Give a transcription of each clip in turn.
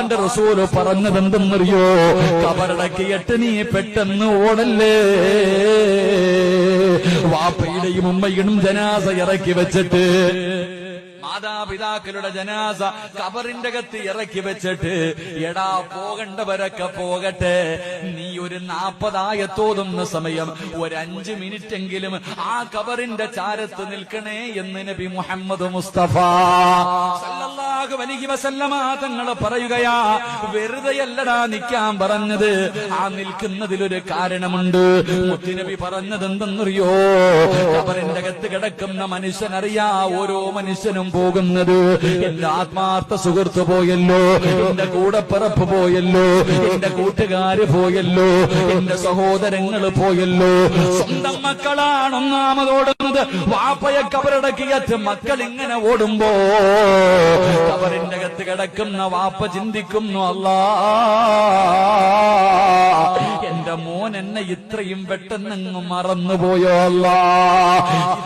അള്ളാന്റെ റസൂല് പറഞ്ഞതെന്തെന്നറിയോ? കബറടക്കിയിട്ട് നീ പെട്ടെന്ന് ഓടല്ലേ. വാപ്പയുടെയും ഉമ്മയുടെയും ജനാസ ഇറക്കി വെച്ചിട്ട്, മാതാപിതാക്കളുടെ ജനാസ കബറിന്റെ അകത്ത് ഇറക്കി വെച്ചിട്ട്, എടാ പോകണ്ടവരൊക്കെ പോകട്ടെ, നീ ഒരു 40 ആയത്തോതുന്ന സമയം ഒരു 5 മിനിറ്റെങ്കിലും ആ കബറിന്റെ ചാരത്ത് നിൽക്കണേ എന്ന് നബി മുഹമ്മദ് മുസ്തഫ സല്ലല്ലാഹു അലൈഹി വസല്ലമ തങ്ങൾ പറയുകയാ. വെറുതെയല്ലടാ നിൽക്കാൻ പറഞ്ഞത്, ആ നിൽക്കുന്നതിലൊരു കാരണമുണ്ട്. മുത്തുനബി പറഞ്ഞത് എന്തെന്നറിയോ? കബറിന്റെ അകത്ത് കിടക്കുന്ന മനുഷ്യനറിയാ ഓരോ മനുഷ്യനും പോകുന്നത്. എന്റെ ആത്മാർത്ഥ സുഹൃത്ത് പോയല്ലോ, എന്റെ കൂടപ്പിറപ്പ് പോയല്ലോ, എന്റെ കൂട്ടുകാര് പോയല്ലോ, എന്റെ സഹോദരങ്ങൾ പോയല്ലോ. സ്വന്തം മക്കളാണ് ഒന്നാമതോടുന്നത്. വാപ്പയെ കബറടക്കിയറ്റ് മക്കൾ ഇങ്ങനെ ഓടുമ്പോ കബറിന്റെ അകത്ത് കിടക്കുന്ന വാപ്പ ചിന്തിക്കുന്നു, അല്ലാ എന്റെ മോൻ എന്നെ ഇത്രയും പെട്ടെന്ന് മറന്നുപോയോ അല്ലാ,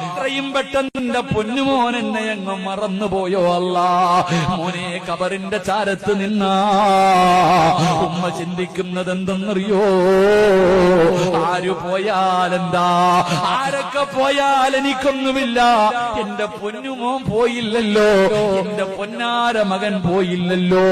ഇത്രയും പെട്ടെന്ന് എന്റെ പൊന്നുമോൻ എന്നെ അങ്ങ് മറന്നുപോയോ അല്ലാ. മോനെ കബറിന്റെ ചാരത്ത് നിന്നാ ഉമ്മ ചിന്തിക്കുന്നത് എന്തെന്നറിയോ? ആര് പോയാലെന്താ, ആരൊക്കെ പോയാൽ എനിക്കൊന്നുമില്ല, എന്റെ പൊന്നുമോൻ പോയില്ലല്ലോ, എന്റെ പൊന്നാര മകൻ പോയില്ലല്ലോ.